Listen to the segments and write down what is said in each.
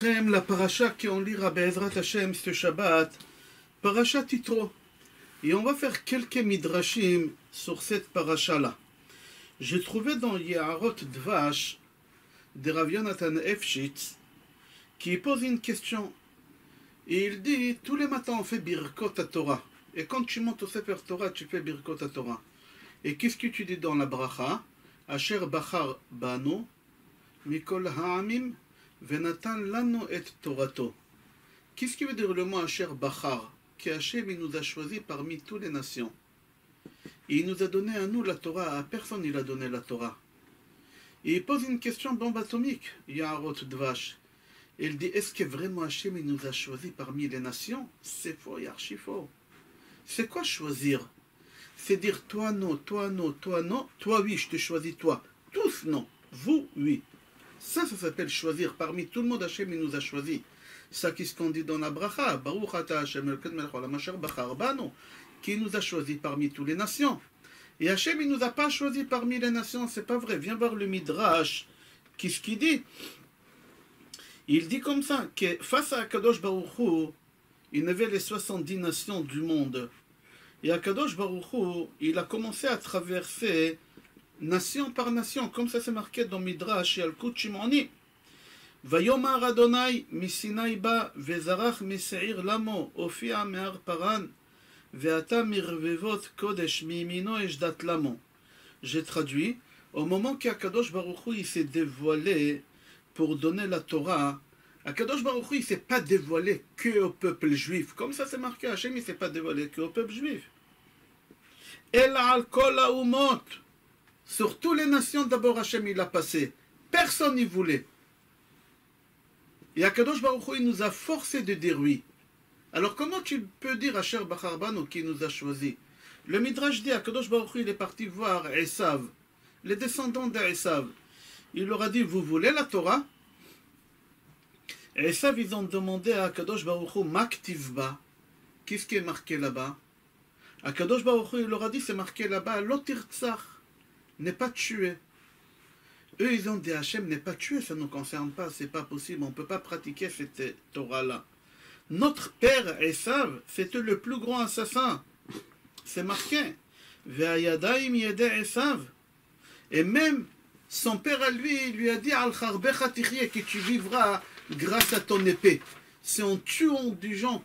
La paracha qu'on lira Be'ezrat Hashem ce Shabbat, paracha Yitro. Et on va faire quelques midrashim sur cette paracha-là. J'ai trouvé dans Yeharot Dvash de Rav Yonatan Efshitz qui pose une question. Et il dit, tous les matins on fait Birkot Torah. Et quand tu montes au Sefer Torah, tu fais Birkot Torah. Et qu'est-ce que tu dis dans la bracha? Asher Bachar Banu, Mikol Ha'amim, Venatan Lano et Torato. Qu'est-ce qui veut dire le mot Asher Bachar? Que Hachem il nous a choisi parmi toutes les nations. Et il nous a donné à nous la Torah, à personne il a donné la Torah. Et il pose une question bombe atomique, Yeharot Dvash. Il dit, est-ce que vraiment Hachem il nous a choisi parmi les nations? C'est faux et archi faux. C'est quoi choisir? C'est dire toi non, toi non, toi non, toi oui, je te choisis toi. Tous non, vous oui. Ça s'appelle choisir. Parmi tout le monde, Hachem il nous a choisi. Ça qu'est-ce qu'on dit dans la bracha. Baruch ata Hachem el-Kod melech haolam asher bachar banu, qui nous a choisi parmi toutes les nations. Et Hachem il nous a pas choisi parmi les nations, c'est pas vrai. Viens voir le Midrash. Qu'est-ce qu'il dit? Il dit comme ça, que face à Kadosh Baruch Hu, il y avait les 70 nations du monde. Et Akadosh Baruch Hu, il a commencé à traverser nation par nation, comme ça c'est marqué dans Midrash et Al-Kut Shimoni. Vayomar Adonai misinai ba vezarach meseir lamo ofia me'ar paran ve'ata mirvevot kodesh mimino eshdat lamo. J'ai traduit, au moment qu'Akadosh Baruch Hu il s'est dévoilé pour donner la Torah, Akadosh Baruch Hu il s'est pas dévoilé que au peuple juif, comme ça c'est marqué, Hachem il s'est pas dévoilé que au peuple juif. El al kol haumot. Sur toutes les nations, d'abord Hachem il a passé. Personne n'y voulait. Et Akadosh Baruch Hu il nous a forcé de dire oui. Alors comment tu peux dire Asher Bachar Banu qui nous a choisi? Le Midrash dit Akadosh Baruch Hu il est parti voir Esav, les descendants d'Esav. Il leur a dit, vous voulez la Torah? Esav ils ont demandé à Akadosh Baruch Hu Maktivba. Qu'est-ce qui est marqué là-bas? Akadosh Baruch Hu il leur a dit, c'est marqué là-bas, Lotirtsach, n'est pas tué. Eux, ils ont dit Hachem n'est pas tué, ça ne nous concerne pas, c'est pas possible, on ne peut pas pratiquer cette Torah-là. Notre père Esav, c'était le plus grand assassin. C'est marqué. Ve'ayadaim yedeh Esav. Et même son père à lui, il lui a dit Al charbecha tichye, que tu vivras grâce à ton épée. C'est en tuant des gens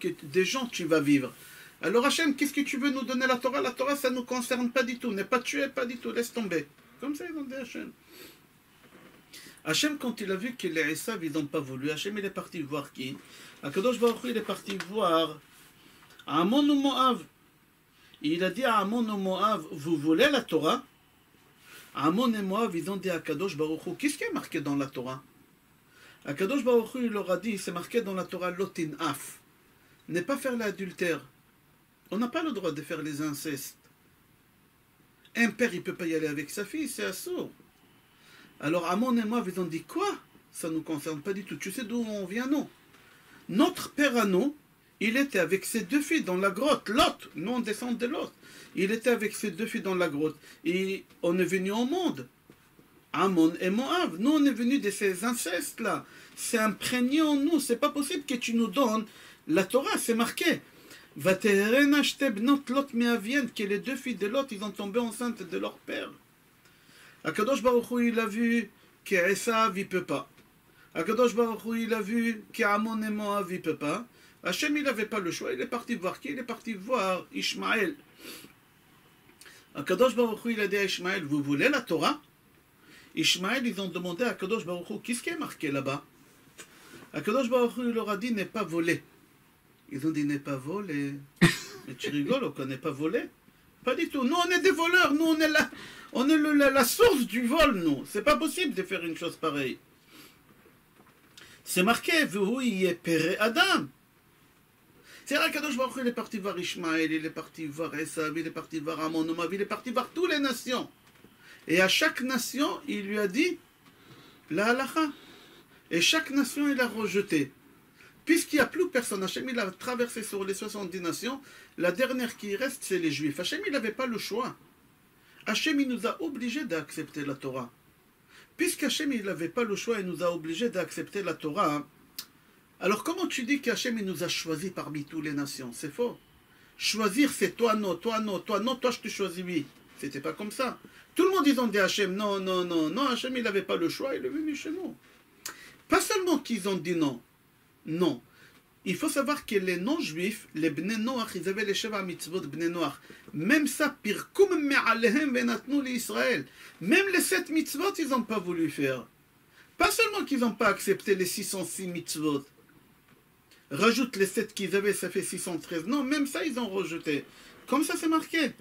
tu vas vivre. Alors Hachem, qu'est-ce que tu veux nous donner la Torah? La Torah, ça ne nous concerne pas du tout. N'est pas tué, pas du tout. Laisse tomber. Comme ça, ils ont dit Hachem. Hachem, quand il a vu que les Esav, ils n'ont pas voulu, Hachem, il est parti voir qui? Akadosh Baruch Hu, il est parti voir Amon ou Moav. Il a dit à Amon ou Moav, vous voulez la Torah? Amon et Moav, ils ont dit à Akadosh Baruch Hu, qu'est-ce qui est marqué dans la Torah? Akadosh Baruch Hu, il leur a dit, c'est marqué dans la Torah, Lotin Af. Ne pas faire l'adultère. On n'a pas le droit de faire les incestes. Un père, il ne peut pas y aller avec sa fille, c'est assourd. Alors Amon et Moav, ils ont dit, quoi? Ça ne nous concerne pas du tout. Tu sais d'où on vient, non? Notre père à nous, il était avec ses deux filles dans la grotte. Lot, nous on descend de Lot. Il était avec ses deux filles dans la grotte. Et on est venu au monde. Amon et Moav. Nous on est venu de ces incestes-là. C'est imprégné en nous. C'est pas possible que tu nous donnes la Torah, c'est marqué. Vateheren ashte bnot Lot me'avien, que les deux filles de Lot, ils ont tombé enceintes de leur père. Akadosh Baruch Hu, il a vu qu'Esav, il peut pas. Akadosh Baruch Hu, il a vu qu'Amon et Moav, il peut pas. Hachem, il n'avait pas le choix. Il est parti voir qui? Il est parti voir Ishmaël. Akadosh Baruch Hu, il a dit à Ishmaël, vous voulez la Torah? Ishmaël, ils ont demandé à Akadosh Baruch Hu, qu'est-ce qui est marqué là-bas? Akadosh Baruch Hu, il leur a dit, n'est pas volé. Ils ont dit, n'est pas volé. Mais tu rigoles, on n'est pas volé? Pas du tout. Nous, on est des voleurs. Nous, on est là. On est la source du vol, nous. C'est pas possible de faire une chose pareille. C'est marqué, vous, il est père Adam. C'est vrai qu'Akadosh Baruch Hu, il est parti voir Ishmaël, il est parti voir Esav, il est parti voir Amon, Moav, il est parti voir toutes les nations. Et à chaque nation, il lui a dit la halacha. Et chaque nation, il a rejeté. Puisqu'il n'y a plus personne, Hachem, il a traversé sur les 70 nations, la dernière qui reste, c'est les Juifs. Hachem, il n'avait pas le choix. Hachem, il nous a obligés d'accepter la Torah. Puisqu'Hachem, il n'avait pas le choix, il nous a obligés d'accepter la Torah, Alors comment tu dis qu'Hachem il nous a choisis parmi toutes les nations? C'est faux. Choisir c'est toi non, toi non, toi non, toi je te choisis oui. C'était pas comme ça. Tout le monde ils ont dit à Hachem non, non, non, non, Hachem il n'avait pas le choix, il est venu chez nous. Pas seulement qu'ils ont dit non, non. Il faut savoir que les non-juifs, les Bnei Noach, ils avaient les Sheva Mitzvot Bnei Noach. Même ça, Pirkum me'alehem venatnu l'Israël. Même les 7 mitzvot, ils n'ont pas voulu faire. Pas seulement qu'ils n'ont pas accepté les 606 mitzvot. Rajoute les 7 qu'ils avaient, ça fait 613. Non, même ça, ils ont rejeté. Comme ça, c'est marqué.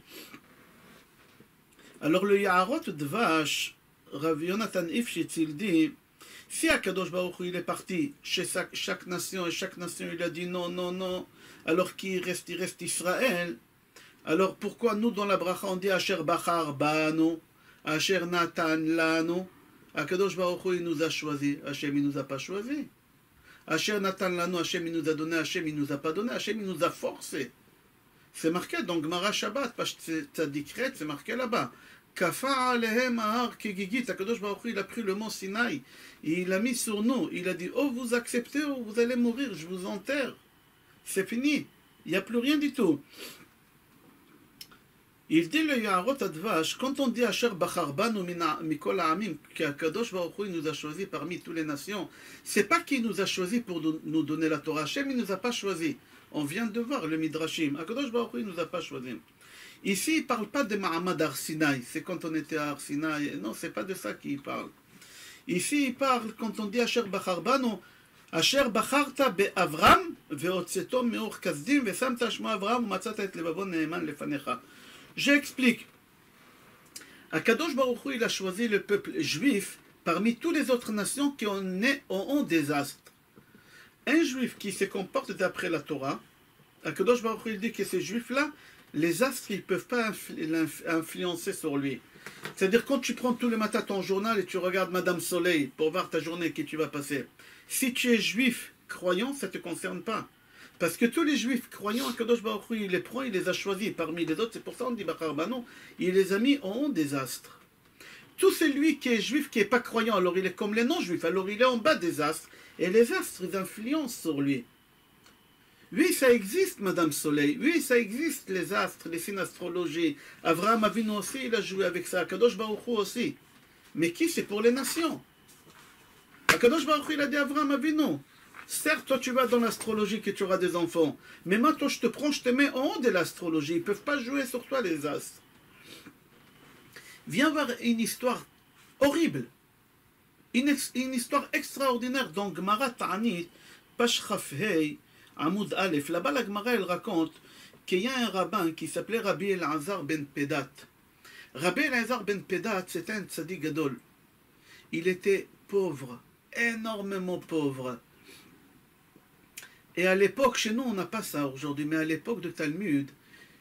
Alors le Yaharot Dvash, Rav Yonatan Ifshitz, il dit, si Akadosh Baruch Hu, il est parti chez chaque nation, et chaque nation il a dit non, non, non, alors qu'il reste, il reste Israël, alors pourquoi nous dans la bracha on dit Asher Bachar Banu, Asher Natan Lanu? Akadosh Baruch Hu, il nous a choisi, Hachem il nous a pas choisi. Asher Natan Lanu, Hachem il nous a donné, Hachem il nous a pas donné, Hachem il nous a forcé. C'est marqué dans Gemara Shabbat, page Tzadikret, c'est marqué là-bas. Kafa alehem ahar kegigit. Akadosh Baruch Hu, il a pris le mont Sinaï, et il l'a mis sur nous. Il a dit, oh vous acceptez, ou vous allez mourir, je vous enterre. C'est fini, il n'y a plus rien du tout. Il dit le Yaharot Advash, quand on dit Asher Bachar Banu Mikol Ha'amim, qu'Akadosh Baruch Hu, il nous a choisi parmi toutes les nations, c'est pas qu'il nous a choisi pour nous donner la Torah. Hachem, il nous a pas choisi. On vient de voir le Midrashim. Akadosh Baruch Hu, il nous a pas choisi. Ici, il ne parle pas de Mahamad Arsinaï. C'est quand on était à Arsinaï. Non, c'est pas de ça qu'il parle. Ici, il parle quand on dit Asher Bachar Banu, Asher Bacharta be'Avram ve'otzeto me'or kasdim ve'samta shmo Avram u'matzata et levavo ne'eman lefanecha. J'explique. Akadosh Baruch Hu, il a choisi le peuple juif parmi toutes les autres nations qui ont des astres. Un juif qui se comporte d'après la Torah, Akadosh Baruch Hu, il dit que ces juifs-là, les astres, ils ne peuvent pas influencer sur lui. C'est-à-dire, quand tu prends tous les matins ton journal et tu regardes Madame Soleil pour voir ta journée que tu vas passer, si tu es juif croyant, ça ne te concerne pas. Parce que tous les juifs croyants, Akadosh Baruch Hu, il les prend, il les a choisis parmi les autres. C'est pour ça qu'on dit Bachar Banu, il les a mis en haut des astres. Tout celui qui est juif, qui n'est pas croyant, alors il est comme les non-juifs, alors il est en bas des astres. Et les astres, ils influencent sur lui. Oui, ça existe, Madame Soleil. Oui, ça existe, les astres, les signes astrologie. Avraham Avinu aussi, il a joué avec ça. Akadosh Baruch Hu aussi. Mais qui? C'est pour les nations. Akadosh Baruch Hu, il a dit à Avraham Avinu, certes, toi tu vas dans l'astrologie que tu auras des enfants. Mais moi, toi, je te prends, je te mets en haut de l'astrologie. Ils ne peuvent pas jouer sur toi, les astres. Viens voir une histoire horrible. Une histoire extraordinaire dans Gemara Ta'anit, Page Chafhei, Amoud Aleph. Là-bas, la Gemara, elle raconte qu'il y a un rabbin qui s'appelait Rabbi Elazar ben Pedat. Rabbi Elazar ben Pedat, c'était un tzaddik gadol. Il était pauvre, énormément pauvre. Et à l'époque, chez nous, on n'a pas ça aujourd'hui, mais à l'époque de Talmud,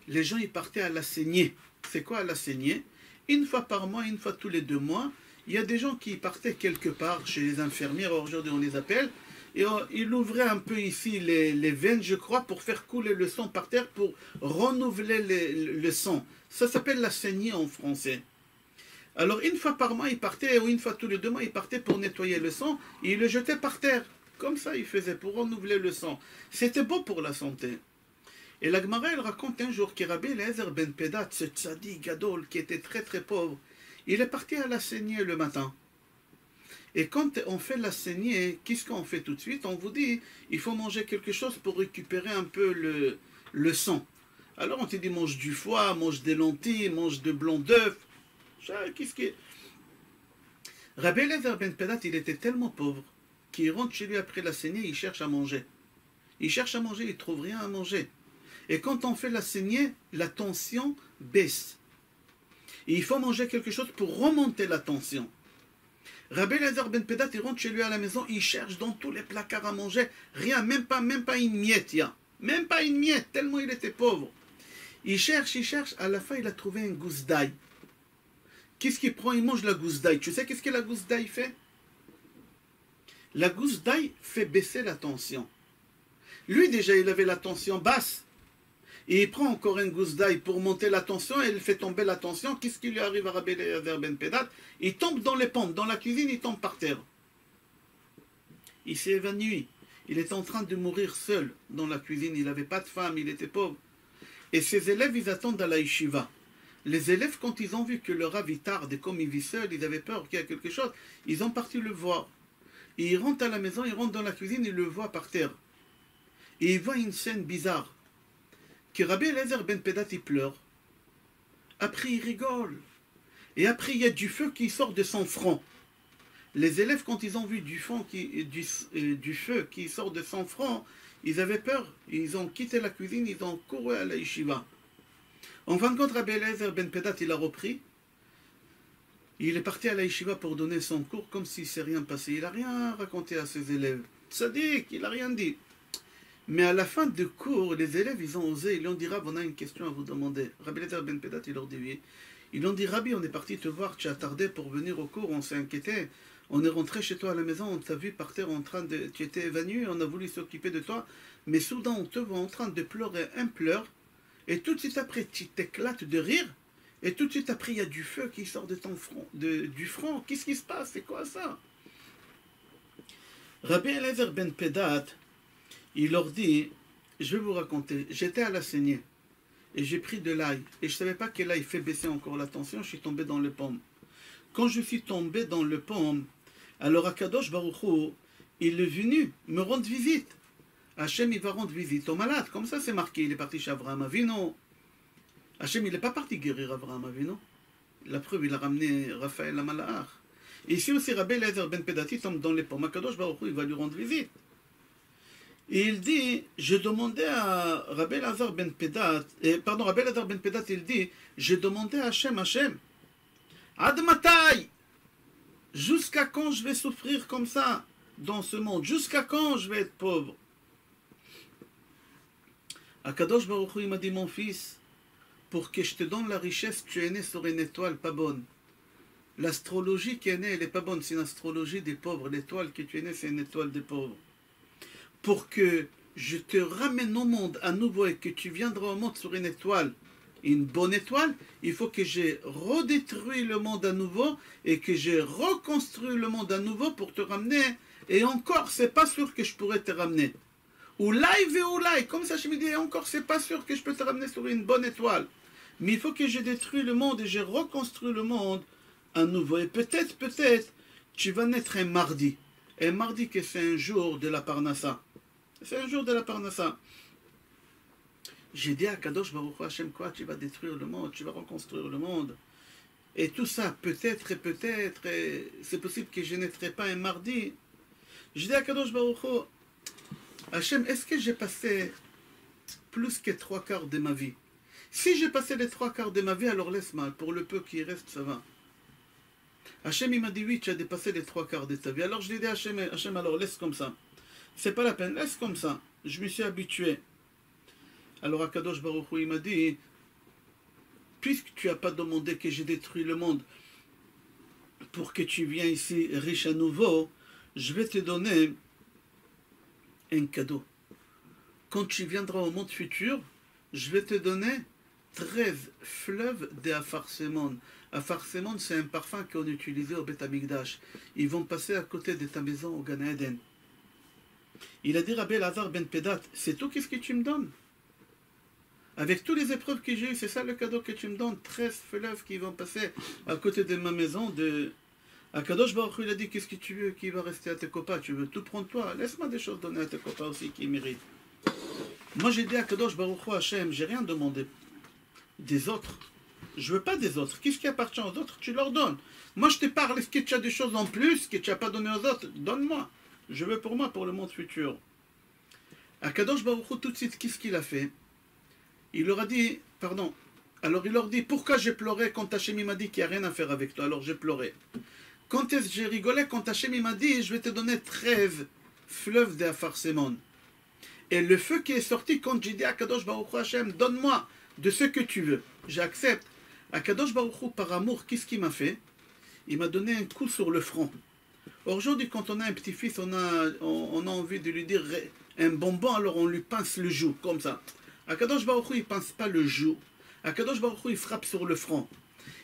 les gens, ils partaient à la saignée. C'est quoi à la saignée? Une fois par mois, une fois tous les 2 mois, il y a des gens qui partaient quelque part chez les infirmières, aujourd'hui on les appelle, et ils ouvraient un peu ici les veines, je crois, pour faire couler le sang par terre, pour renouveler le sang. Ça s'appelle la saignée en français. Alors une fois par mois, ils partaient, ou une fois tous les 2 mois, ils partaient pour nettoyer le sang, et ils le jetaient par terre. Comme ça, ils faisaient pour renouveler le sang. C'était bon pour la santé. Et la Gemara, elle raconte un jour que Rabbi Elazar ben Pedat, ce tzaddik gadol, qui était très très pauvre, il est parti à la saignée le matin. Et quand on fait la saignée, qu'est-ce qu'on fait tout de suite? On vous dit, il faut manger quelque chose pour récupérer un peu le sang. Alors on te dit, mange du foie, mange des lentilles, mange de blanc d'œuf. Qu'est-ce qui est... Rabbi Elazar ben Pedat, il était tellement pauvre qu'il rentre chez lui après la saignée, il cherche à manger. Il cherche à manger, il ne trouve rien à manger. Et quand on fait la saignée, la tension baisse. Et il faut manger quelque chose pour remonter la tension. Rabbi Elazar ben Pedat, il rentre chez lui à la maison, il cherche dans tous les placards à manger, rien, même pas une miette, même pas une miette, tellement il était pauvre. Il cherche, à la fin il a trouvé un gousse d'ail. Qu'est-ce qu'il prend? Il mange la gousse d'ail. Tu sais qu'est-ce que la gousse d'ail fait? La gousse d'ail fait baisser la tension. Lui déjà il avait la tension basse. Et il prend encore une gousse d'ail pour monter la tension et il fait tomber la tension. Qu'est-ce qui lui arrive à Rabbi Elazar ben Pedat? Il tombe dans les pentes, dans la cuisine, il tombe par terre. Il s'est évanoui. Il était en train de mourir seul dans la cuisine. Il n'avait pas de femme, il était pauvre. Et ses élèves, ils attendent à la yeshiva. Les élèves, quand ils ont vu que le Rav il tarde et comme il vit seul, ils avaient peur qu'il y ait quelque chose, ils ont parti le voir. Et ils rentrent à la maison, ils rentrent dans la cuisine, ils le voient par terre. Et ils voient une scène bizarre. Que Rabbi Eliezer ben Pedat, il pleure. Après, il rigole. Et après, il y a du feu qui sort de son front. Les élèves, quand ils ont vu du feu qui sort de son front, ils avaient peur. Ils ont quitté la cuisine, ils ont couru à la yeshiva. En fin de compte, Rabbi Eliezer ben Pedat, il a repris. Il est parti à la yeshiva pour donner son cours comme s'il ne s'est rien passé. Il n'a rien raconté à ses élèves. Tzaddik, il n'a rien dit. Mais à la fin du cours, les élèves, ils ont osé. Ils lui ont dit, Rab, on a une question à vous demander. Rabbi Eliezer ben Pedat, il leur dit oui. Ils lui ont dit, Rabbi, on est parti te voir, tu as tardé pour venir au cours, on s'est inquiété. On est rentré chez toi à la maison, on t'a vu par terre en train de... Tu étais évanoui, on a voulu s'occuper de toi. Mais soudain, on te voit en train de pleurer un pleur. Et tout de suite après, tu t'éclates de rire. Et tout de suite après, il y a du feu qui sort de ton front, du front. Qu'est-ce qui se passe? C'est quoi ça? Rabbi Eliezer ben Pedat, il leur dit, je vais vous raconter, j'étais à la saignée. Et j'ai pris de l'ail. Et je ne savais pas que l'ail fait baisser encore la tension. Je suis tombé dans le pomme. Quand je suis tombé dans le pomme, alors Akadosh Baruch Hu, il est venu me rendre visite. Hachem, il va rendre visite aux malades. Comme ça, c'est marqué. Il est parti chez Abraham Avinu. Hachem, il n'est pas parti guérir Abraham Avinu. La preuve, il a ramené Raphaël à Malach. Et ici aussi, Rabbi Eliezer ben Pedati tombe dans les pommes. Akadosh Baruch Hu, il va lui rendre visite. Et il dit, je demandais à Rabbi Eliezer ben Pedat, Rabbi Eliezer ben Pedat, il dit, je demandais à Hachem, Ad matai, jusqu'à quand je vais souffrir comme ça dans ce monde? Jusqu'à quand je vais être pauvre? Akadosh Baruch Hu, il m'a dit, mon fils, pour que je te donne la richesse, tu es né sur une étoile pas bonne. L'astrologie qui est née, elle n'est pas bonne, c'est une astrologie des pauvres. L'étoile que tu es né, c'est une étoile des pauvres. Pour que je te ramène au monde à nouveau et que tu viendras au monde sur une étoile, une bonne étoile, il faut que j'ai redétruit le monde à nouveau et que j'ai reconstruit le monde à nouveau pour te ramener. Et encore, c'est pas sûr que je pourrais te ramener. Oulaï ve oulaï, comme ça je me dis, et encore, c'est pas sûr que je peux te ramener sur une bonne étoile. Mais il faut que j'ai détruit le monde et j'ai reconstruit le monde à nouveau. Et peut-être, tu vas naître un mardi. Un mardi que c'est un jour de la Parnassa. C'est un jour de la Parnassa. J'ai dit à Kadosh Baruch Hu Hashem, quoi, tu vas détruire le monde, tu vas reconstruire le monde. Et tout ça, peut-être, c'est possible que je naîtrai pas un mardi. J'ai dit à Kadosh Baruch Hu, Hashem, est-ce que j'ai passé plus que 3/4 de ma vie? Si j'ai passé les 3/4 de ma vie, alors laisse-moi, pour le peu qui reste, ça va. Hashem, il m'a dit, oui, tu as dépassé les 3/4 de ta vie. Alors je lui ai dit à Hashem, alors laisse comme ça. C'est pas la peine, laisse comme ça. Je me suis habitué. Alors Akadosh Baruch Hu, il m'a dit, puisque tu n'as pas demandé que j'ai détruit le monde pour que tu viennes ici riche à nouveau, je vais te donner un cadeau. Quand tu viendras au monde futur, je vais te donner 13 fleuves d'Afarsemon. Afarsemon, c'est un parfum qu'on utilisait au Beth Amikdash. Ils vont passer à côté de ta maison au Gan Eden. Il a dit Rabbi Eliezer ben Pedat, c'est tout qu'est-ce que tu me donnes? Avec toutes les épreuves que j'ai eues, c'est ça le cadeau que tu me donnes, 13 fleuves qui vont passer à côté de ma maison. Akadosh Baruch Hu, il a dit, qu'est-ce que tu veux qui va rester à tes copains? Tu veux tout prendre toi? Laisse-moi des choses donner à tes copains aussi qui méritent. Moi j'ai dit à Akadosh Baruch Hu Hashem, j'ai rien demandé des autres. Je veux pas des autres. Qu'est-ce qui appartient aux autres? Tu leur donnes. Moi je te parle, est-ce que tu as des choses en plus que tu n'as pas donné aux autres? Donne-moi. Je veux pour moi, pour le monde futur. Akadosh Baruch Hu, tout de suite, qu'est-ce qu'il a fait? Il leur a dit, pardon, alors il leur dit, pourquoi j'ai pleuré quand Hachem m'a dit qu'il n'y a rien à faire avec toi? Alors j'ai pleuré. Quand est-ce que j'ai rigolé quand Hachem m'a dit, je vais te donner 13 fleuves d'Afarsemon. Et le feu qui est sorti quand j'ai dit à Kadosh Baruch Hu Hachem, donne-moi de ce que tu veux. J'accepte. Akadosh Baruch Hu, par amour, qu'est-ce qu'il m'a fait? Il m'a donné un coup sur le front. Aujourd'hui, quand on a un petit-fils, on a envie de lui dire un bonbon, alors on lui pince le joue, comme ça. Akadosh Baruch Hu, il ne pince pas le joue. Akadosh Baruch Hu, il frappe sur le front.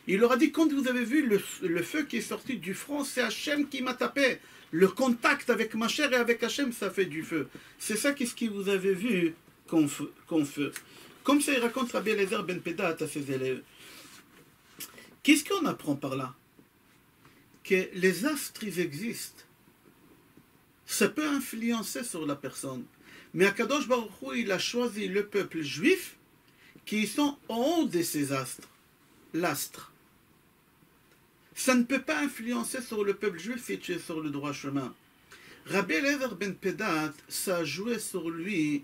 Il leur a dit, quand vous avez vu le feu qui est sorti du front, c'est Hachem qui m'a tapé. Le contact avec ma chair et avec Hachem, ça fait du feu. C'est ça qu'est-ce que vous avez vu qu'on fait. Comme ça, il raconte Rabbi Eliezer ben Pedat à ses élèves. Qu'est-ce qu'on apprend par là? Que les astres, ils existent. Ça peut influencer sur la personne. Mais Akadosh Baruch Hu, il a choisi le peuple juif qui sont en haut de ces astres. L'astre. Ça ne peut pas influencer sur le peuple juif si tu es sur le droit chemin. Rabbi Eliezer ben Pedat, ça a joué sur lui,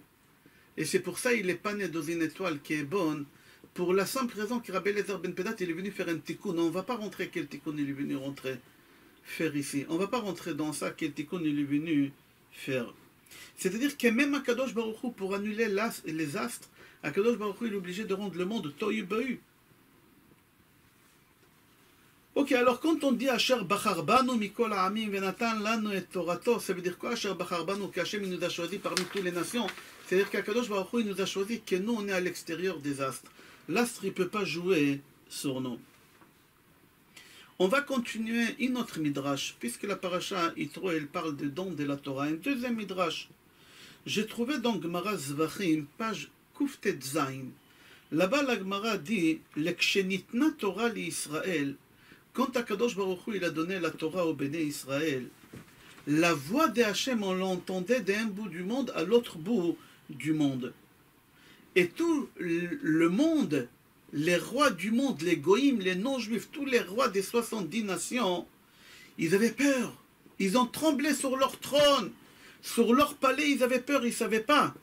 et c'est pour ça qu'il n'est pas né dans une étoile qui est bonne, pour la simple raison que Rabbi Eliezer ben Pedat, il est venu faire un tikkun. On ne va pas rentrer quel tikkun il est venu faire ici. On ne va pas rentrer dans ça quel tikkun il est venu faire. C'est-à-dire que même Akadosh Baruch Hu, pour annuler les astres, Akadosh Baruch Hu, il est obligé de rendre le monde tohu bohu. Ok, alors quand on dit Asher Bachar Banu Mikol Ha'amim Venatan Lanu et Torato, ça veut dire quoi Asher Bachar Banu, qu'Hachem nous a choisi parmi toutes les nations? C'est-à-dire qu'Akadosh Baruch Hu, il nous a choisi que nous on est à l'extérieur des astres. L'astre il ne peut pas jouer sur nous. On va continuer une autre midrash, puisque la paracha Yitro elle parle des dons de la Torah. Un deuxième midrash. J'ai trouvé dans Gemara Zvachim, page Kuftet Zain. Là-bas la Gemara dit Lekshenitna Torah li Israël. Quand Akadosh Baruch Hu, il a donné la Torah au Béné Israël, la voix de Hachem, on l'entendait d'un bout du monde à l'autre bout du monde. Et tout le monde, les rois du monde, les goïms, les non-juifs, tous les rois des 70 nations, ils avaient peur. Ils ont tremblé sur leur trône, sur leur palais, ils avaient peur, ils ne savaient pas.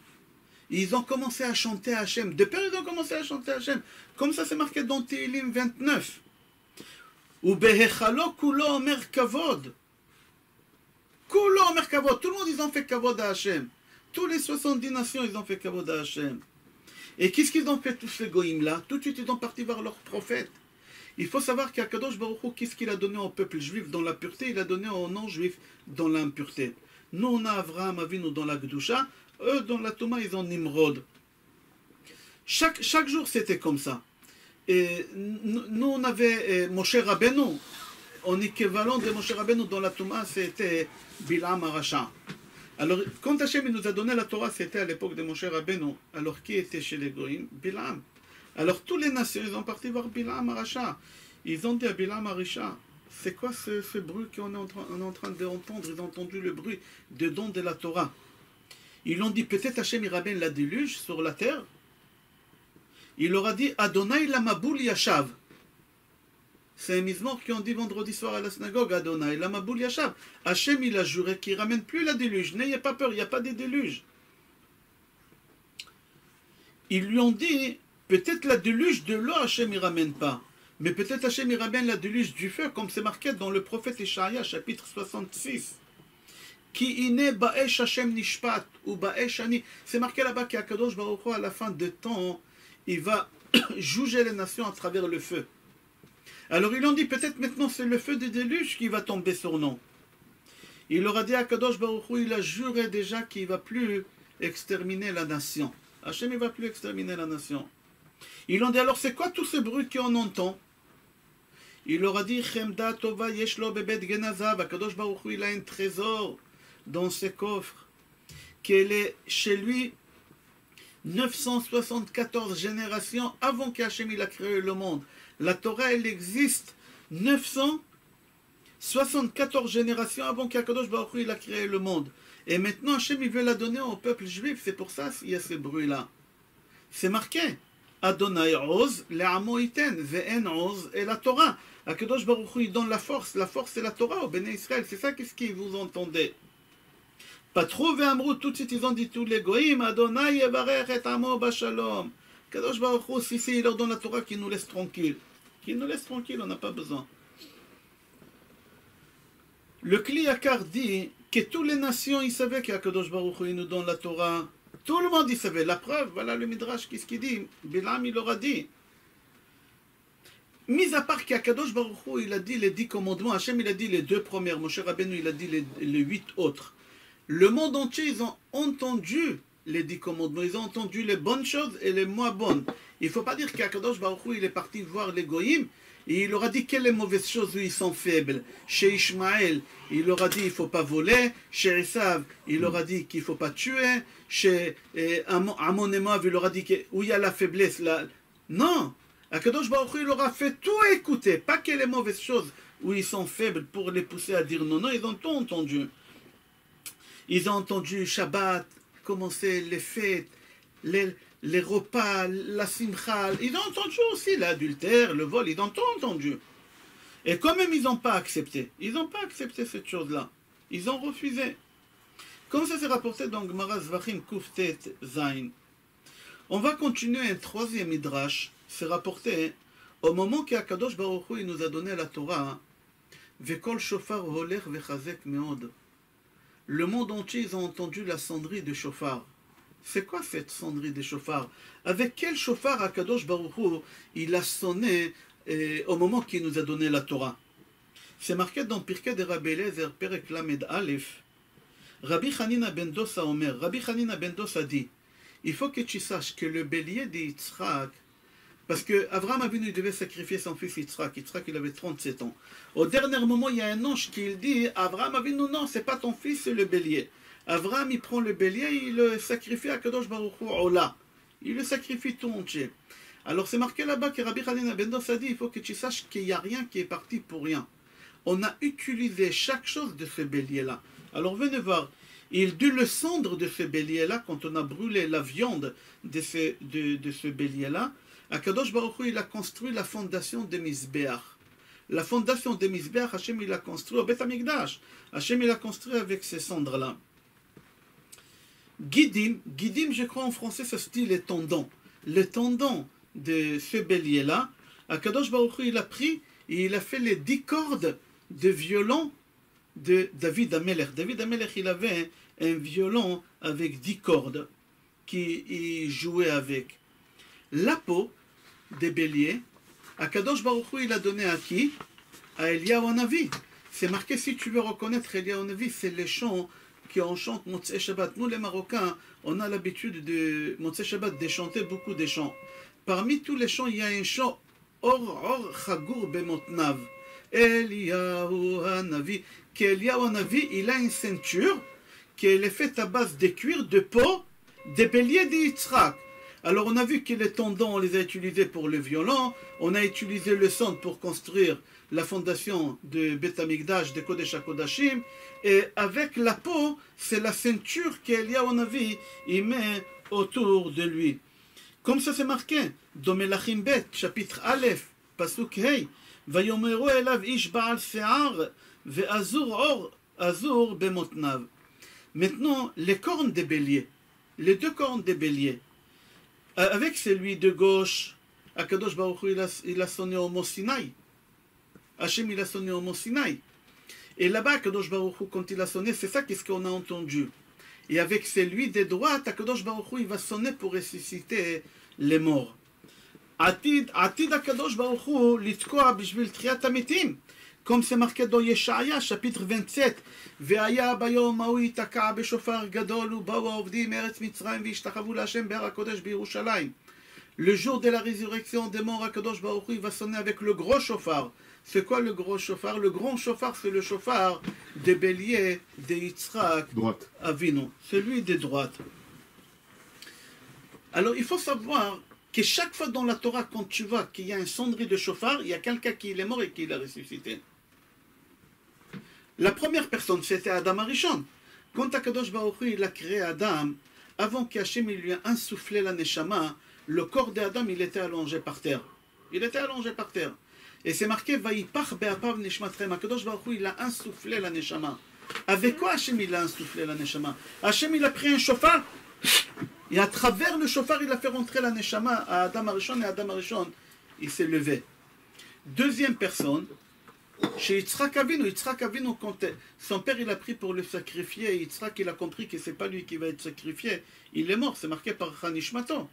Ils ont commencé à chanter à Hachem. De peur, ils ont commencé à chanter à Hachem. Comme ça, c'est marqué dans Tehillim 29. Ou behechalo kulo omer kavod. Kulo omer kavod. Tout le monde, ils ont fait kavod à Hachem. Tous les 70 nations, ils ont fait kavod à Hachem. Et qu'est-ce qu'ils ont fait tous ces goïms-là? Tout de suite, ils ont parti vers leur prophète. Il faut savoir qu'Akadosh Baruch Hu, qu'est-ce qu'il a donné au peuple juif dans la pureté? Il a donné aux non-juifs dans l'impureté. Nous, on a Avraham Avinu dans la Gdusha. Eux, dans la Touma, ils ont Nimrod. Chaque jour, c'était comme ça. Et nous, on avait Moshe Rabbeinu. En équivalent de Moshe Rabbeinu dans la Touma, c'était Bilam Arasha. Alors, quand Hachem nous a donné la Torah, c'était à l'époque de Moshe Rabbeinu. Alors, qui était chez les Goïms? Bilam. Alors, tous les nations, ils ont parti voir Bilam Arasha. Ils ont dit à Bilam Arisha, c'est quoi ce bruit qu'on est en train d'entendre? Ils ont entendu le bruit de don de la Torah. Ils ont dit, peut-être Hachem il ramène la déluge sur la terre. Il leur a dit, Adonai la maboul yashav. C'est un mizmor qui ont dit vendredi soir à la synagogue, Adonai la maboul yashav. Hachem il a juré qu'il ne ramène plus la déluge. N'ayez pas peur, il n'y a pas de déluge. Ils lui ont dit, peut-être la déluge de l'eau, Hachem il ne ramène pas. Mais peut-être Hachem il ramène la déluge du feu, comme c'est marqué dans le prophète Ishaïa, chapitre 66. Ki ine ba'esh Hachem nishpat, ou ba'esh ani. C'est marqué là-bas qu'Akadosh Baruch Hu, à la fin de temps, il va juger les nations à travers le feu. Alors ils ont dit, peut-être maintenant c'est le feu des déluges qui va tomber sur nous. Il leur a dit à Kadosh Baruch Hu, il a juré déjà qu'il ne va plus exterminer la nation. Hachem ne va plus exterminer la nation. Ils ont dit, alors c'est quoi tous ces bruits qu'on entend? Il leur a dit, Chemda Tova Yeshlo Bebet Genazav. Kadosh Baruch Hu, il a un trésor dans ses coffres, qu'il est chez lui 974 générations avant qu'Hachem il a créé le monde. La Torah, elle existe 974 générations avant qu'Akadosh Baruch Hu il a créé le monde. Et maintenant, Hachem il veut la donner au peuple juif. C'est pour ça qu'il y a ce bruit-là. C'est marqué. Adonai Oz, le'amo iten, ve'en Oz, et la Torah. Akadosh Baruch Hu il donne la force. La force, c'est la Torah au Béné Israël. C'est ça qu'est-ce que vous entendez. Pas trop ve'amrou, tout de suite ils ont dit tous les goïms, Adonai yevarech et amo bashalom. Kadosh Baruch Hu, si il leur donne la Torah, qu'il nous laisse tranquille. Qu'il nous laisse tranquille, on n'a pas besoin. Le Kli Yakar dit que toutes les nations, ils savaient qu'Akadosh Baruch Hu, il nous donne la Torah. Tout le monde, il savait. La preuve, voilà le Midrash, qu'est-ce qu'il dit? Bilam, il leur a dit. Mis à part qu'Akadosh Baruch Hu, il a dit les 10 commandements, Hachem, il a dit les 2 premières, Moshe Rabbeinu, il a dit les 8 autres. Le monde entier, ils ont entendu les 10 commandements, ils ont entendu les bonnes choses et les moins bonnes. Il ne faut pas dire qu'Akadosh Baruch Hu, il est parti voir les goïms Et il aura dit quelles les mauvaises choses où ils sont faibles. Chez Ishmaël, il aura dit il ne faut pas voler. Chez Esav, il aura dit qu'il ne faut pas tuer. Chez Amon et Moab, il aura dit où il y a la faiblesse. Là. Non, Akadosh Baruch Hu, il aura fait tout écouter. Pas que les mauvaises choses où ils sont faibles pour les pousser à dire non. Non, ils ont tout entendu. Ils ont entendu Shabbat, commencer les fêtes, les repas, la simcha. Ils ont entendu aussi l'adultère, le vol, ils ont tout entendu. Et quand même, ils n'ont pas accepté. Ils n'ont pas accepté cette chose-là. Ils ont refusé. Comme ça s'est rapporté dans Gemara Zvachim Kuftet Zain. On va continuer un troisième midrash. C'est rapporté au moment qu'Akadosh Baruch Hu nous a donné la Torah. Vekol shofar holer vechazek meod. Le monde entier, ils ont entendu la sonnerie de shofar. C'est quoi cette sonnerie de shofar? Avec quel shofar Akadosh Baruch Hu il a sonné au moment qu'il nous a donné la Torah? C'est marqué dans Pirkei de Rabbi Eliezer, Perek Lamed Aleph. Rabbi Hanina ben Dosa Omer, Rabbi Hanina ben Dosa dit, il faut que tu saches que le bélier d'Yitzhak, parce que Abraham Avinu devait sacrifier son fils Yitzhak. Yitzhak, il avait 37 ans. Au dernier moment, il y a un ange qui dit, Abraham Avinu, non, c'est pas ton fils, c'est le bélier. Abraham, il prend le bélier, il le sacrifie à Kadosh Baruch Hu Ola. Il le sacrifie tout entier. Alors c'est marqué là-bas que Rabbi Hanina ben Dosa dit, il faut que tu saches qu'il n'y a rien qui est parti pour rien. On a utilisé chaque chose de ce bélier-là. Alors venez voir, il dut le cendre de ce bélier-là, quand on a brûlé la viande de ce bélier-là, Akadosh Baruch Hu, il a construit la fondation de Mizbeach. La fondation de Mizbeach, Hachem, il a construit au Beth Amikdash. Hachem, il a construit avec ces cendres-là. Gidim, je crois en français, ça se dit les tendons. Les tendons de ce bélier-là, Akadosh Baruch Hu, il a pris et il a fait les 10 cordes de violon de David Amelech. David Amelech, il avait un violon avec 10 cordes qu'il jouait avec. La peau des béliers, Akadosh Baruch Hu, il a donné à qui? À Eliyahu Hanavi. C'est marqué, si tu veux reconnaître Eliyahu Hanavi, c'est les chants qu'on chante Motzei Shabbat. Nous les Marocains, on a l'habitude de Motzei Shabbat de chanter beaucoup de chants. Parmi tous les chants, il y a un chant Or Chagur Bemotnav. Eliyahu Hanavi. Qu'Eliyahu Hanavi, il a une ceinture qui est faite à base de cuir, de peau, des béliers d'Yitzhak. Alors on a vu que les tendons, on les a utilisés pour le violon, on a utilisé le son pour construire la fondation de Beth Amikdash, de Kodesh HaKodashim, et avec la peau, c'est la ceinture qu'Eliyahu Hanavi il met autour de lui. Comme ça c'est marqué, dans Melachim Bet, chapitre Aleph, Pasuk Hei, Vayomeru elav ish ba'al se'ar, ve'azur bemotnav. Maintenant, les cornes des béliers, les 2 cornes des béliers, avec celui de gauche, Akadosh Baruch Hu, il a sonné au Mont Sinaï. Hachem, il a sonné au Mont Sinaï. Et là-bas, Akadosh Baruch Hu, quand il a sonné, c'est ça qu'est-ce qu'on a entendu. Et avec celui de droite, Akadosh Baruch Hu, il va sonner pour ressusciter les morts. Atid Akadosh Baruch Hu, litkoa bishvil triat hametim. Comme c'est marqué dans Yeshaya, chapitre 27, Ve'aya bayom ha'u yitaka b'shofar gadol u'ba'u ha'ovdim me'eretz Mitzrayim v'yishtachavu l'Hashem be'ar HaKodesh b'Yerushalayim. Le jour de la résurrection des morts, Akadosh Baruch Hu, il va sonner avec le gros chauffard. C'est quoi le gros chauffard? Le grand chauffard, c'est le chauffard des béliers de Yitzhak Avinu, celui de droite. Alors il faut savoir que chaque fois dans la Torah, quand tu vois qu'il y a un sonnerie de chauffard, il y a quelqu'un qui est mort et qui l'a ressuscité. La première personne, c'était Adam Arishon. Quand Akadosh Baruch Hu, il a créé Adam, avant qu'Hachem lui a insufflé la neshama, le corps d'Adam, il était allongé par terre. Il était allongé par terre. Et c'est marqué, Vayipach be'apav nishmatrem. Akadosh Baruch Hu, il a insufflé la neshama. Avec quoi Hachem, il a insufflé la neshama? Hachem, il a pris un chauffard, et à travers le chauffard, il a fait rentrer la neshama à Adam Arishon, et Adam Arishon, il s'est levé. Deuxième personne, chez Yitzhak Avinu, quand son père il a pris pour le sacrifier, Yitzhak il a compris que c'est pas lui qui va être sacrifié, il est mort, c'est marqué par Hanishmato.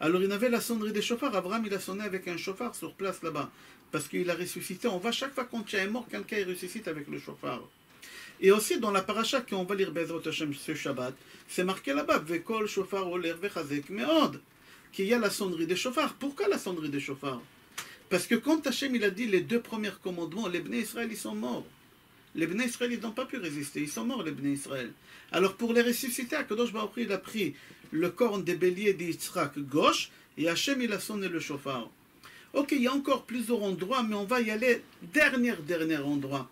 Alors il avait la sonnerie des chauffards, Abraham il a sonné avec un chauffard sur place là-bas, parce qu'il a ressuscité. On va chaque fois quand il y a un mort, quelqu'un ressuscite avec le chauffard. Et aussi dans la paracha qu'on va lire Bezrat Hashem ce Shabbat, c'est marqué là-bas, Vekol shofar oler vechazek meod, qu'il y a la sonnerie des chauffards. Pourquoi la sonnerie des chauffards? Parce que quand Hachem il a dit les deux premiers commandements, les Bnei Israël ils sont morts. Les Bnei Israël ils n'ont pas pu résister, ils sont morts les Bnei Israël. Alors pour les ressusciter, Akadosh Baruch Hu, il a pris le corne des béliers d'Yitzhak gauche et Hachem il a sonné le chauffard. Ok, il y a encore plusieurs endroits, mais on va y aller dernier endroit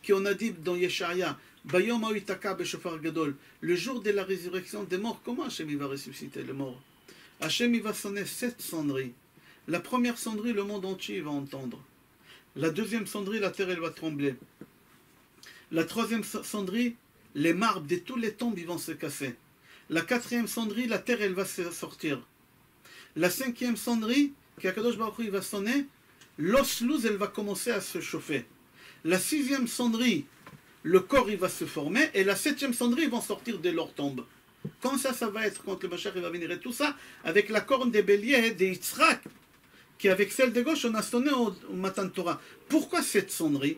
qu'on a dit dans Yesharia. Bayom ha'itaka b'shofar gadol. Le jour de la résurrection des morts, comment Hachem il va ressusciter les morts? Hachem il va sonner 7 sonneries. La première sonnerie, le monde entier va entendre. La deuxième sonnerie, la terre elle va trembler. La troisième sonnerie, les marbres de tous les tombes ils vont se casser. La quatrième sonnerie, la terre elle va sortir. La cinquième sonnerie, qu'Akadosh Baruch Hu il va sonner, l'os loose elle va commencer à se chauffer. La sixième sonnerie, le corps il va se former, et la septième sonnerie ils vont sortir de leur tombe. Quand ça va être quand le Mashiach il va venir, et tout ça avec la corne des béliers des Yitzhak, qui avec celle de gauche on a sonné au Matan Torah. Pourquoi cette sonnerie?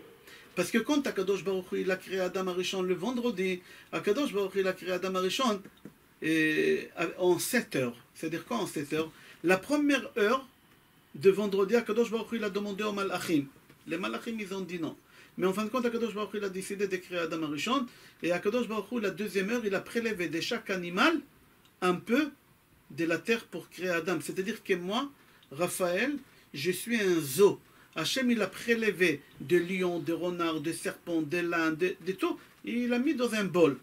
Parce que quand Akadosh Baruch Hu il a créé Adam Arishon le vendredi, Akadosh Baruch Hu il a créé Adam Arishon en 7 heures. C'est-à-dire quoi en 7 heures? La première heure de vendredi, Akadosh Baruch Hu il a demandé aux Malachim. Les Malachim ils ont dit non. Mais en fin de compte, Akadosh Baruch Hu il a décidé de créer Adam Arishon. Et Akadosh Baruch Hu, la deuxième heure, il a prélevé de chaque animal un peu de la terre pour créer Adam. C'est-à-dire que moi, Raphaël, je suis un zoo. Hachem il a prélevé de lions, de renards, de serpents, de lins, de tout. Et il a mis dans un bol.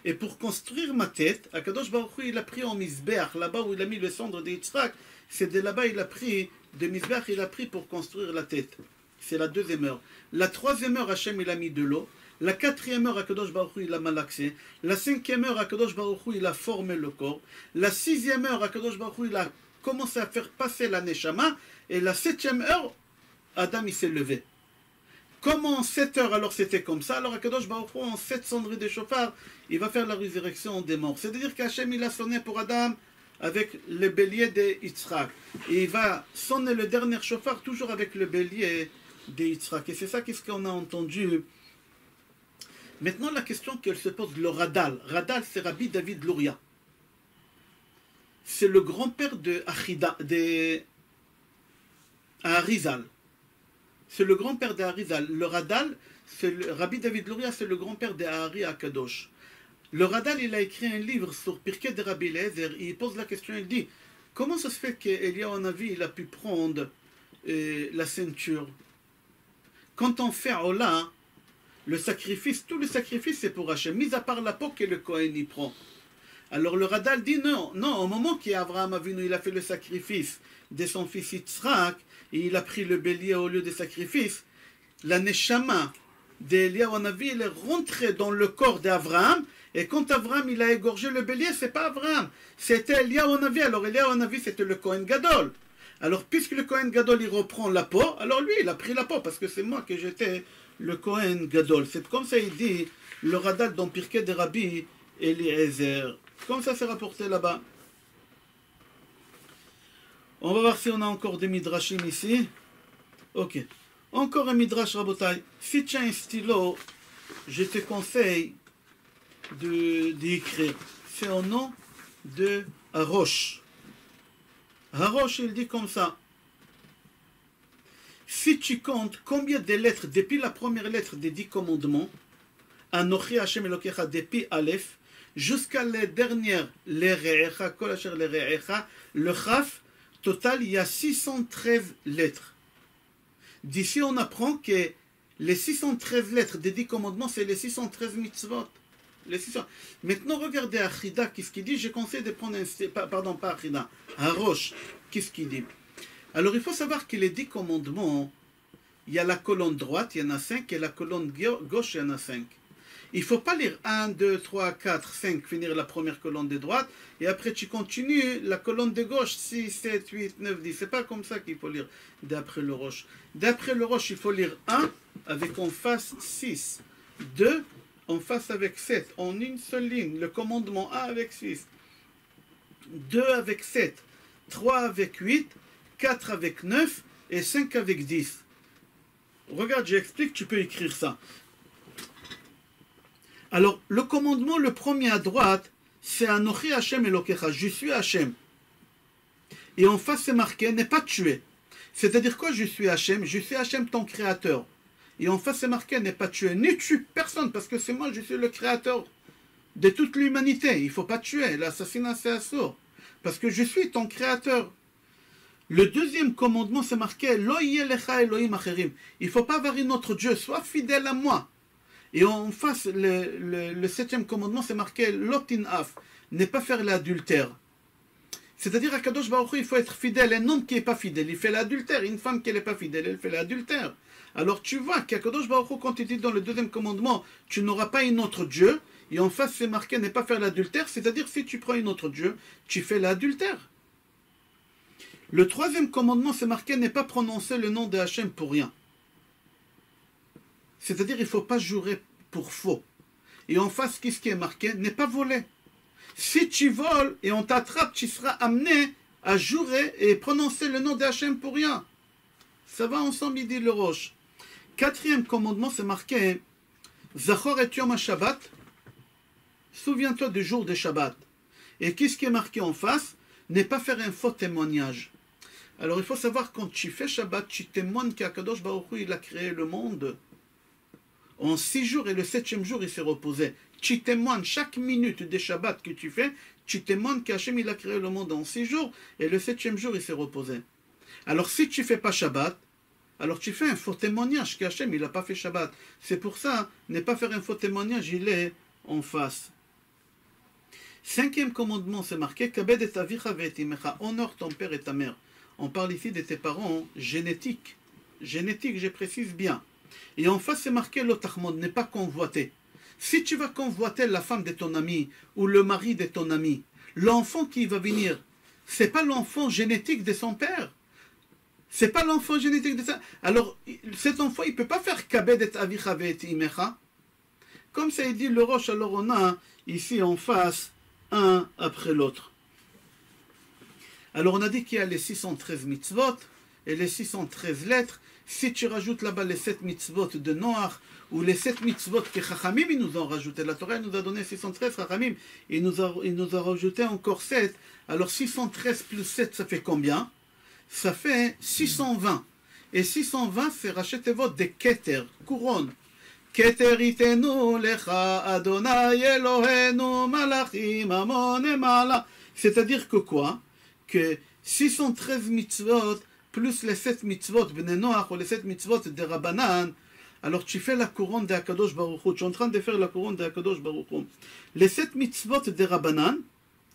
Et pour construire ma tête, Akadosh Baruch Hu, il a pris en Misbeach, là-bas où il a mis le cendre de Yitzhak, c'est de là-bas il a pris, de Misbeach il a pris pour construire la tête. C'est la deuxième heure. La troisième heure, Hachem il a mis de l'eau. La quatrième heure, Akadosh Baruch Hu, il a malaxé. La cinquième heure, Akadosh Baruch Hu, il a formé le corps. La sixième heure, Akadosh Baruch Hu, il a commencé à faire passer la Neshama. Et la septième heure, Adam il s'est levé. Comment en 7 heures alors c'était comme ça? Alors Akadosh Baruch Hu, en 7 sonneries de chauffard, il va faire la résurrection des morts. C'est-à-dire qu'Hachem il a sonné pour Adam avec le bélier de Yitzhak. Et il va sonner le dernier chauffard toujours avec le bélier de Yitzhak. Et c'est ça qu'est-ce qu'on a entendu. Maintenant la question qu'elle se pose, le Radal. Radal c'est Rabbi David Luria. C'est le grand-père de Achida, de Arizal. C'est le grand-père d'Arizal. Le Radal, Rabbi David Luria, c'est le grand-père d'Ahari Akadosh. Le Radal, il a écrit un livre sur Pirkei de Rabbi Eliezer. Il pose la question, il dit, comment ça se fait qu'Eliyahu Hanavi, il a pu prendre la ceinture? Quand on fait Ola, le sacrifice, tout le sacrifice c'est pour Hachem, mis à part la peau que le Kohen y prend. Alors le Radal dit non, au moment qu'Abraham Avinu, il a fait le sacrifice de son fils Yitzhak, et il a pris le bélier au lieu des sacrifices, la Neshama d'Eliyahu Hanavi, elle est rentrée dans le corps d'Abraham, et quand Abraham il a égorgé le bélier, c'est pas Abraham, c'était Eliyahu Hanavi. Alors Eliyahu Hanavi c'était le Kohen Gadol. Alors puisque le Kohen Gadol il reprend la peau, alors lui il a pris la peau, parce que c'est moi que j'étais le Kohen Gadol. C'est comme ça il dit le Radal dans Pirkei de Rabbi Eliezer. Comme ça c'est rapporté là-bas. On va voir si on a encore des midrashim ici. Ok. Encore un midrash Rabotai. Si tu as un stylo, je te conseille d'écrire. C'est au nom de Harosh. Harosh, il dit comme ça. Si tu comptes combien de lettres, depuis la première lettre des 10 commandements, Anochi Hashem Elokecha, depuis Aleph, jusqu'à les dernières, les Re'echa, Kol Asher les Re'echa, le Chaf, total, il y a 613 lettres. D'ici, on apprend que les 613 lettres des 10 commandements, c'est les 613 mitzvot. Les 600. Maintenant, regardez Achida, qu'est-ce qu'il dit? Je conseille de prendre pardon, pas Achida, Harosh, qu'est-ce qu'il dit? Alors, il faut savoir que les 10 commandements, il y a la colonne droite, il y en a 5, et la colonne gauche, il y en a 5. Il ne faut pas lire 1, 2, 3, 4, 5, finir la première colonne de droite, et après tu continues la colonne de gauche, 6, 7, 8, 9, 10. C'est pas comme ça qu'il faut lire d'après le Roche. D'après le Roche, il faut lire 1 avec en face 6, 2 en face avec 7, en une seule ligne, le commandement 1 avec 6, 2 avec 7, 3 avec 8, 4 avec 9 et 5 avec 10. Regarde, j'explique, tu peux écrire ça. Alors, le commandement, le premier à droite, c'est Anochi Hashem Elokecha, je suis Hashem. Et en face, c'est marqué, n'est pas tué. C'est-à-dire quoi, je suis Hachem? Je suis Hachem, ton créateur. Et en face, c'est marqué, n'est pas tuer, ne tue personne, parce que c'est moi, je suis le créateur de toute l'humanité. Il ne faut pas tuer, l'assassinat, c'est assourd. Parce que je suis ton créateur. Le deuxième commandement, c'est marqué, Lo yelecha Elohim acherim. Il ne faut pas avoir un autre Dieu, sois fidèle à moi. Et en face, le septième commandement, c'est marqué, Lotin af, ne pas faire l'adultère. C'est-à-dire à Kadosh Baruch Hu, il faut être fidèle. Un homme qui n'est pas fidèle, il fait l'adultère. Une femme qui n'est pas fidèle, elle fait l'adultère. Alors tu vois qu'à Kadosh Baruch Hu, quand il dit dans le deuxième commandement, tu n'auras pas un autre Dieu, et en face c'est marqué ne pas faire l'adultère, c'est-à-dire si tu prends un autre Dieu, tu fais l'adultère. Le troisième commandement, c'est marqué ne pas prononcer le nom de Hachem pour rien. C'est-à-dire il ne faut pas jurer pour faux. Et en face, qu'est-ce qui est marqué? Ne pas voler. Si tu voles et on t'attrape, tu seras amené à jurer et prononcer le nom d'Hachem pour rien. Ça va ensemble, il dit le Roche. Quatrième commandement, c'est marqué Zachor et Yom HaShabbat. Souviens-toi du jour de Shabbat. Et qu'est-ce qui est marqué en face? Ne pas faire un faux témoignage. Alors il faut savoir, quand tu fais Shabbat, tu témoignes qu'Akadosh Baruch Hu, il a créé le monde en 6 jours et le 7e jour, il s'est reposé. Tu témoignes chaque minute des Shabbat que tu fais, tu témoignes qu'Hachem il a créé le monde en 6 jours et le 7e jour il s'est reposé. Alors si tu ne fais pas Shabbat, alors tu fais un faux témoignage qu'Hachem il n'a pas fait Shabbat. C'est pour ça, ne pas faire un faux témoignage, il est en face. 5e commandement, c'est marqué Kabed et avicha ve'et imecha, honore ton père et ta mère. On parle ici de tes parents génétiques. Génétique, je précise bien. Et en face, c'est marqué l'otachmod, ne pas convoiter. Si tu vas convoiter la femme de ton ami ou le mari de ton ami, l'enfant qui va venir, c'est pas l'enfant génétique de son père. C'est pas l'enfant génétique de ça. Alors, cet enfant, il ne peut pas faire kabed et avicha ve'et imecha. Comme ça, il dit le Roche, alors on a ici en face un après l'autre. Alors, on a dit qu'il y a les 613 mitzvot et les 613 lettres. Si tu rajoutes là-bas les 7 mitzvot de Noach, ou les 7 mitzvot que Chachamim ils nous ont rajouté, la Torah nous a donné 613, Chachamim il nous a rajouté encore 7, alors 613 plus 7 ça fait combien? Ça fait 620, et 620 c'est rachetez-vous des Keter, couronne. Keter itenu lecha Adonai Elohenu malachim amon emala. C'est-à-dire que quoi? Que 613 mitzvot plus les 7 mitzvot Bnei Noach ou les 7 mitzvot de Rabbanan, alors tu fais la couronne de Akadosh Baruch Hu. Tu es en train de faire la couronne de Akadosh Baruch Hu. Les 7 mitzvot de Rabbanan,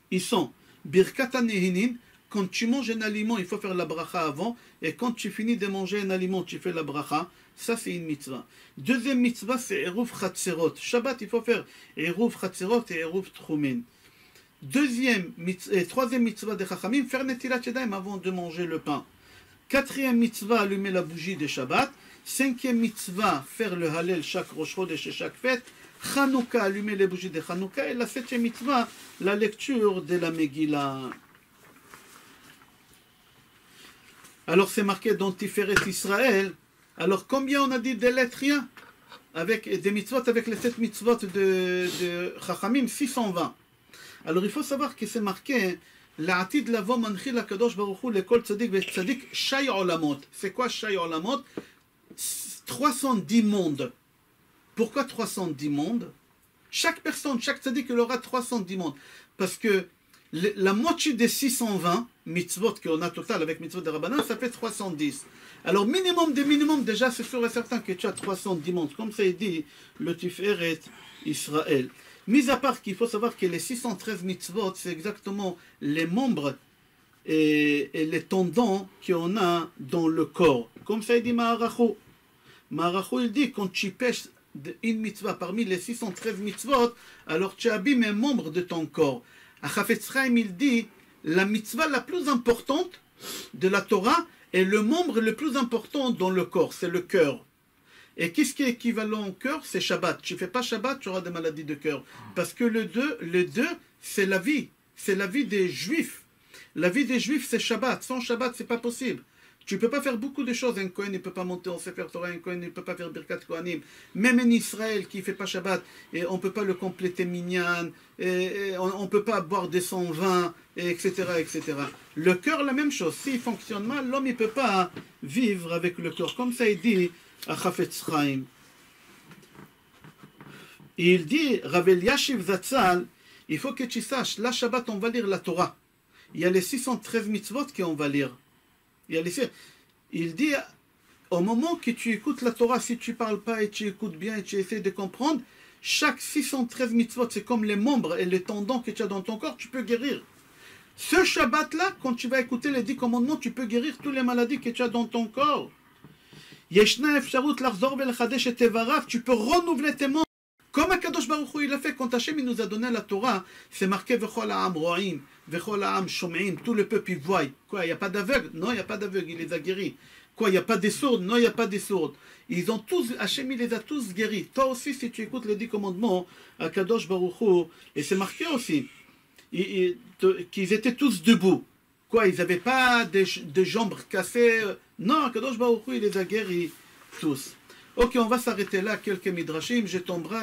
ils sont Birkat HaNehinin, quand tu manges un aliment, il faut faire la bracha avant, et quand tu finis de manger un aliment, tu fais la bracha. Ça, c'est une mitzvah. Deuxième mitzvah, c'est Eruv Chatzerot. Shabbat, il faut faire Eruv Chatzerot et Eruv Trumin. Troisième mitzvah de Chachamim, faire Netilat Yadayim avant de manger le pain. Quatrième mitzvah, allumer la bougie de Shabbat. Cinquième mitzvah, faire le Hallel chaque Rosh Chodesh et chaque fête. Chanukah, allumer les bougies de Chanukah. Et la septième mitzvah, la lecture de la Megillah. Alors c'est marqué dans Tiferet Israël. Alors combien on a dit de lettres? Rien. Avec des mitzvot, avec les 7 mitzvot de Chachamim, 620. Alors il faut savoir que c'est marqué L'Atid lavo manchil HaKadosh Baruch Hu lekol tzadik ve'tzadik shay olamot. C'est quoi shay olamot? 310 mondes. Pourquoi 310 mondes? Chaque personne, chaque tzadik, il aura 310 mondes. Parce que la moitié des 620 mitzvot qu'on a total avec mitzvot de Rabbanan, ça fait 310. Alors minimum des minimums, déjà c'est sûr et certain que tu as 310 mondes. Comme ça il dit le Tiferet Israël. Mis à part qu'il faut savoir que les 613 mitzvot, c'est exactement les membres et les tendons qu'on a dans le corps. Comme ça, il dit Maharachu. Maharachu, il dit, quand tu pêches une mitzvah parmi les 613 mitzvot, alors tu abîmes un membre de ton corps. À Chafetz Chaim, il dit, la mitzvah la plus importante de la Torah est le membre le plus important dans le corps, c'est le cœur. Et qu'est-ce qui est équivalent au cœur? C'est Shabbat. Tu ne fais pas Shabbat, tu auras des maladies de cœur. Parce que les deux, c'est la vie. C'est la vie des Juifs. La vie des Juifs, c'est Shabbat. Sans Shabbat, c'est pas possible. Tu ne peux pas faire beaucoup de choses. Un Kohen ne peut pas monter en Sefer Torah, un Kohen ne peut pas faire Birkat Kohanim. Même en Israël qui ne fait pas Shabbat, et on ne peut pas le compléter minyan, et on ne peut pas boire des 120, etc., etc. Le cœur, la même chose. S'il fonctionne mal, l'homme ne peut pas vivre avec le cœur. Comme ça, il dit à Chafetz Chaim. Il dit, Rav Eliashiv Zatzal, il faut que tu saches, la Shabbat, on va lire la Torah. Il y a les 613 mitzvot qu'on va lire. Il dit, au moment que tu écoutes la Torah, si tu ne parles pas et tu écoutes bien et tu essaies de comprendre, chaque 613 mitzvot, c'est comme les membres et les tendons que tu as dans ton corps, tu peux guérir. Ce Shabbat-là, quand tu vas écouter les 10 commandements, tu peux guérir toutes les maladies que tu as dans ton corps. Yeshna efsharut l'achzor velchadesh et tevarav, tu peux renouveler tes membres. Comme Akadosh Baruch Hu, il a fait, quand Hachem il nous a donné la Torah, c'est marqué Vechol ha'am ro'im, Vechol ha'am shom'im, tout le peuple il voit. Quoi, il n'y a pas d'aveugle? Non, il n'y a pas d'aveugle, il les a guéris. Quoi, il n'y a pas des sourds? Non, il n'y a pas des sourds. Ils ont tous, Hachem il les a tous guéris. Toi aussi, si tu écoutes les 10 commandements, Akadosh Baruch Hu, et c'est marqué aussi, qu'ils étaient tous debout. Quoi, ils n'avaient pas des jambes cassées. Non, Akadosh Baruch Hu, il les a guéris tous. Ok, on va s'arrêter là, quelques midrashim, je tomberai.